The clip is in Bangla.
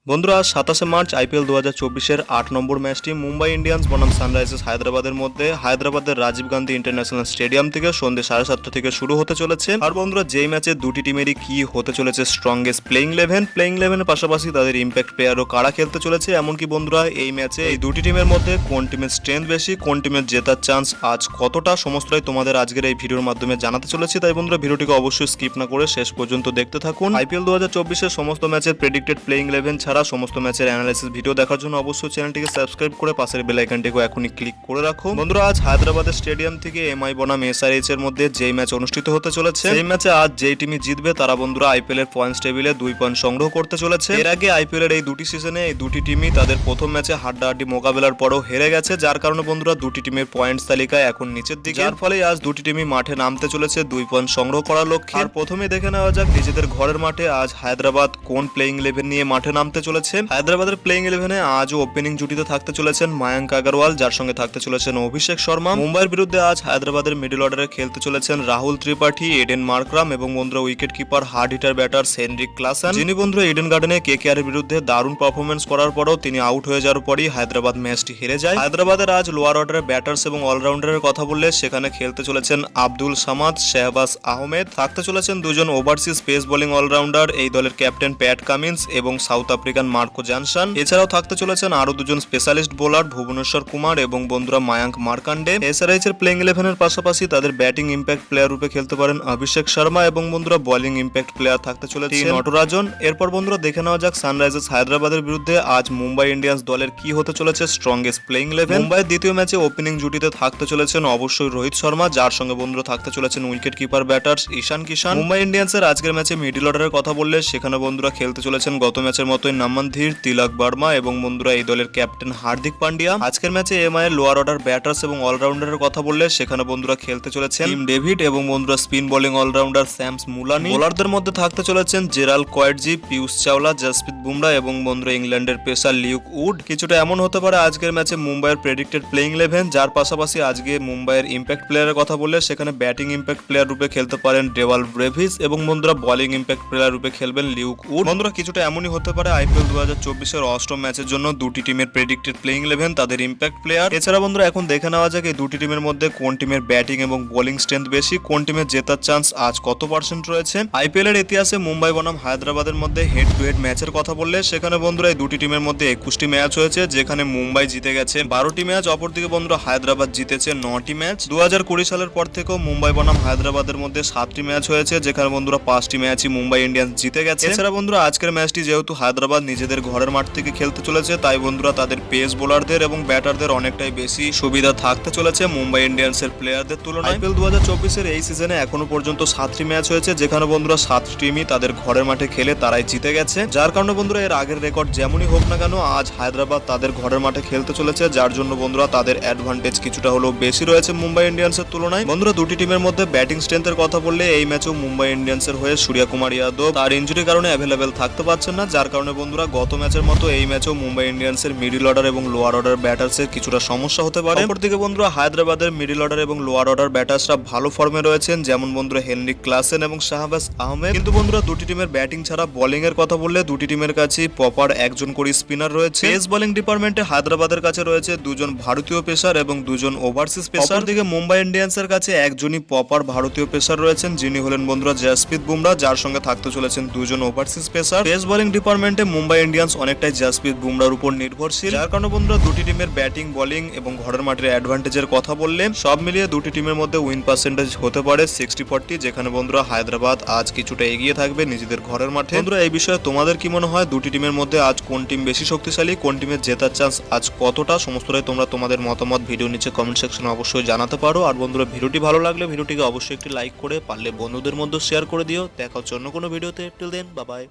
বন্ধুরা 27 মার্চ আইপিএল 2024-এর 8 নম্বর ম্যাচটি মুম্বাই ইন্ডিয়ান্স বনাম সানরাইজার্স হায়দ্রাবাদের মধ্যে হায়দ্রাবাদের রাজীব গান্ধী ইন্টারন্যাশনাল স্টেডিয়াম থেকে সন্ধ্যে 7:30 থেকে শুরু হতে চলেছে। আর বন্ধুরা যেই ম্যাচে দুটি টিমেরই কি হতে চলেছে স্ট্রংগেস্ট প্লেইং 11 পাশাপাশি তাদের ইম্প্যাক্ট প্লেয়ারও কারা খেলতে চলেছে, এমনকি বন্ধুরা এই ম্যাচে এই দুটি টিমের মধ্যে কোন টিমের স্ট্রেংথ বেশি, কোন টিমের জেতার চান্স আজ কতটা, সমস্তটাই তোমাদের আজকের এই ভিডিওর মাধ্যমে জানাতে চলেছি। তাই বন্ধুরা ভিডিওটিকে অবশ্যই স্কিপ না করে শেষ পর্যন্ত দেখতে থাকুন। আইপিএল 2024-এর সমস্ত ম্যাচের প্রেডিক্টেড প্লেইং 11 ছাড়া সমস্ত ম্যাচের অ্যানালাইসিস ভিডিও দেখার জন্য অবশ্যই চ্যানেলটিকে সাবস্ক্রাইব করে পাশের বেল আইকনটিকে এখনই ক্লিক করে রাখো। বন্ধুরা আজ হায়দ্রাবাদের স্টেডিয়াম থেকে এমআই বনাম এসআরএইচ এর মধ্যে যেই ম্যাচ অনুষ্ঠিত হতে চলেছে, সেই ম্যাচে আজ যেই টিমই জিতবে তারা বন্ধুরা আইপিএল এর পয়েন্টস টেবিলে 2 পয়েন্ট সংগ্রহ করতে চলেছে। এর আগে আইপিএল এর এই দুটি সিজনে এই দুটি টিমই তাদের প্রথম ম্যাচে হাড্ডাহাড্ডি মোকাবেলার পরও হেরে গেছে, যার কারণে বন্ধুরা দুটি টিমের পয়েন্টস তালিকায় এখন নিচের দিকে, যার ফলে আজ দুটি টিমই মাঠে নামতে চলেছে 2 পয়েন্ট সংগ্রহ করার লক্ষ্যে। আর প্রথমে দেখে নেওয়া যাক নিজেদের ঘরের মাঠে আজ হায়দ্রাবাদ কোন প্লেইং 11 নিয়ে মাঠে নামতে চলেছে। হায়দ্রাবাদের প্লেইং 11 আজও ওপেনিং জুটিতে থাকতে চলেছেন মায়াঙ্ক আগরওয়াল, যার সঙ্গে থাকতে চলেছেন অভিষেক শর্মা। মুম্বাইয়ের বিরুদ্ধে আজ হায়দ্রাবাদের মিডল অর্ডারে খেলতে চলেছেন রাহুল ত্রিপাঠী, এডেন মার্করাম এবং বন্ধুরা wicket keeper hard hitter batter Heinrich Klaasen, যিনি বন্ধুরা ইডেন গার্ডেনে কেকেআর এর বিরুদ্ধে দারুণ পারফরমেন্স করার পরও তিনি আউট হয়ে যাওয়ার পরই হায়দ্রাবাদ ম্যাচটি হেরে যায়। হায়দ্রাবাদের আজ লোয়ার অর্ডারের ব্যাটার্স এবং অলরাউন্ডারের কথা বললে সেখানে খেলতে চলেছেন আব্দুল সামাদ, শাহবাজ আহমেদ, থাকতে চলেছেন দুজন ওভারসিজ পেস বোলিং অলরাউন্ডার এই দলের ক্যাপ্টেন প্যাট কামিন্স এবং সাউথ আফ্রিকান মার্কো জনসন। এছাড়াও থাকতে চলেছেন আরো দুজন স্পেশালিস্ট বোলার ভুবনেশ্বর কুমার এবং বন্ধুরা মায়াঙ্ক মার্কান্ডে। এসআরএইচ এর প্লেইং 11 এর পাশাপাশি তাদের ব্যাটিং ইম্প্যাক্ট প্লেয়ার রূপে খেলতে পারেন অভিষেক শর্মা এবং বন্ধুরা বোলিং ইম্প্যাক্ট প্লেয়ার থাকতে চলেছে নটরাজন। এরপর বন্ধুরা দেখে নেওয়া যাক সানরাইজার্স হায়দ্রাবাদের বিরুদ্ধে আজ মুম্বাই ইন্ডিয়ান্স দলের কি হতে চলেছে স্ট্রংগেস্ট প্লেইং 11। মুম্বাইয়ের দ্বিতীয় ম্যাচে ওপেনিং জুটিতে থাকতে চলেছেন অবশ্যই রোহিত শর্মা, যার সঙ্গে বন্ধুরা থাকতে চলেছেন উইকেট কিপার ব্যাটার ঈশান কিষান। মুম্বাই ইন্ডিয়ান্সের আজকের ম্যাচে মিডল অর্ডারের কথা বললে সেখানে বন্ধুরা খেলতে চলেছেন গত ম্যাচের মতোই নামান ধীর, তিলক বর্মা এবং বন্ধুরা এই দলের ক্যাপ্টেন হার্দিক পান্ডিয়া। আজকের ম্যাচে এমআই এর লোয়ার অর্ডার ব্যাটার্স এবং অলরাউন্ডারের কথা বললে সেখানে বন্ধুরা খেলতে চলেছেন টিম ডেভিড এবং বন্ধুরা স্পিন বোলিং অলরাউন্ডার স্যামস মুলানি। বোলারদের মধ্যে থাকতে চলেছেন জেরাল কোয়েটজি, পিয়ুষ চাওলা, জসপ্রীত বুমরা এবং বন্ধুরা ইংল্যান্ডের পেসার লিউক উড। কিছুটা এমন হতে পারে আজকের ম্যাচে মুম্বাইয়ের প্রেডিক্টেড প্লেইং 11, যার পাশাপাশি আজকে মুম্বাইয়ের ইম্প্যাক্ট প্লেয়ারের কথা বললে সেখানে ব্যাটিং ইম্প্যাক্ট প্লেয়ার রূপে খেলতে পারেন ডেভাল ব্রেভিস এবং বন্ধুরা বোলিং ইম্প্যাক্ট প্লেয়ার রূপে খেলবেন লিউক উড। বন্ধুরা কিছুটা এমনই হতে পারে আইপিএল 2024-এর অষ্টম ম্যাচের জন্য দুটি টিমের প্রেডিক্টেড প্লেইং 11 তাদের ইম্প্যাক্ট প্লেয়ার। এছাড়া বন্ধুরা এখন দেখে নেওয়া যাক এই দুটি টিমের মধ্যে কোন টিমের ব্যাটিং এবং বোলিং স্ট্রেংথ বেশি, কোন টিমের জেতার চান্স আজ কত পার্সেন্ট রয়েছে। আইপিএল এর ইতিহাসে মুম্বাই বনাম হায়দ্রাবাদের মধ্যে হেড টু হেড ম্যাচের কথা বললে সেখানে বন্ধুরা এই দুটি টিমের মধ্যে 21টি ম্যাচ হয়েছে, যেখানে মুম্বাই জিতে গেছে 12টি ম্যাচ, অপরদিকে বন্ধুরা হায়দ্রাবাদ জিতেছে 9টি ম্যাচ। 2020 সালের পর থেকেও মুম্বাই বনাম হায়দ্রাবাদের মধ্যে 7টি ম্যাচ হয়েছে, যেখানে বন্ধুরা 5টি ম্যাচই মুম্বাই ইন্ডিয়ান্স জিতে গেছে। এছাড়া বন্ধুরা আজকের ম্যাচটি যেহেতু হায়দ্রাবাদ নিজেদের ঘরের মাঠ থেকে খেলতে চলেছে, তাই বন্ধুরা তাদের পেস বোলারদের এবং ব্যাটারদের অনেকটাই বেশি সুবিধা থাকতে চলেছে মুম্বাই ইন্ডিয়ান্সের প্লেয়ারদের তুলনায়। আইপিএল 2024-এর এই সিজনে এখনো পর্যন্ত 7টি ম্যাচ হয়েছে, যেখানে বন্ধুরা 7টি টিমই তাদের ঘরের মাঠে খেলে তারাই জিতে গেছে, যার কারণে বন্ধুরা এর আগের রেকর্ড যেমনই হোক না কেন আজ হায়দ্রাবাদ তাদের ঘরের মাঠে খেলতে চলেছে, যার জন্য বন্ধুরা তাদের অ্যাডভান্টেজ কিছুটা হলেও বেশি রয়েছে মুম্বাই ইন্ডিয়ান্সের তুলনায়। বন্ধুরা দুটি টিমের মধ্যে ব্যাটিং স্ট্রেংথের কথা বললে এই ম্যাচেও মুম্বাই ইন্ডিয়ান্সের হয়ে সূর্যকুমার যাদব তার ইনজুরির কারণে অ্যাভেলেবেল থাকতে পারছেন না, যার কারণে বন্ধুরা গত ম্যাচের মতো এই ম্যাচেও মুম্বাই ইন্ডিয়ান্সের মিডল অর্ডার এবং লোয়ার অর্ডার ব্যাটার্সের কিছুটা সমস্যা হতে পারে। অপরদিকে বন্ধুরা হায়দ্রাবাদের মিডল অর্ডার এবং লোয়ার অর্ডার ব্যাটার্সরা ভালো ফর্মে রয়েছেন, যেমন বন্ধুরা হেনরিক ক্লাসেন এবং শাহবাজ আহমেদ। কিন্তু বন্ধুরা দুটি টিমের ব্যাটিং ছাড়া বোলিং এর কথা বললে দুটি টিমের কাছে প্রপার একজন করে স্পিনার রয়েছে। পেস বোলিং ডিপার্টমেন্টে হায়দ্রাবাদের কাছে রয়েছে দুজন ভারতীয় পেসার এবং দুজন ওভারসিজ পেসার। অপরদিকে মুম্বাই ইন্ডিয়ান্সের কাছে একজনই প্রপার ভারতীয় পেসার রয়েছেন, যিনি হলেন বন্ধুরা জসপ্রীত বুমরা, যার সঙ্গে থাকতে চলেছেন দুজন ওভারসিজ পেসার। পেস বোলিং ডিপার্টমেন্টে মুম্বাই ইন্ডিয়ান্স অনেকটাই জসপ্রীত বুমরার উপর নির্ভরশীল, যার কারণে বন্ধুরা দুটি টিমের ব্যাটিং বোলিং এবং ঘরের মাঠের অ্যাডভান্টেজের কথা বললে সব মিলিয়ে দুটি টিমের মধ্যে উইন পার্সেন্টেজ হতে পারে 60-40, যেখানে বন্ধুরা হায়দ্রাবাদ আজ কিছুটা এগিয়ে থাকবে নিজেদের ঘরের মাঠে। বন্ধুরা এই বিষয়ে তোমাদের কি মনে হয়, দুটি টিমের মধ্যে আজ কোন টিম বেশি শক্তিশালী, কোন টিমের জেতার চান্স আজ কতটা, সমস্তটাই তোমরা তোমাদের মতামত ভিডিও নিচে কমেন্ট সেকশনে অবশ্যই জানাতে পারো। আর বন্ধুরা ভিডিওটি ভালো লাগলে ভিডিওটিকে অবশ্যই একটি লাইক করে পারলে বন্ধুদের মধ্যে শেয়ার করে দিও। দেখা হচ্ছে অন্য কোনো ভিডিওতে। Till then bye by.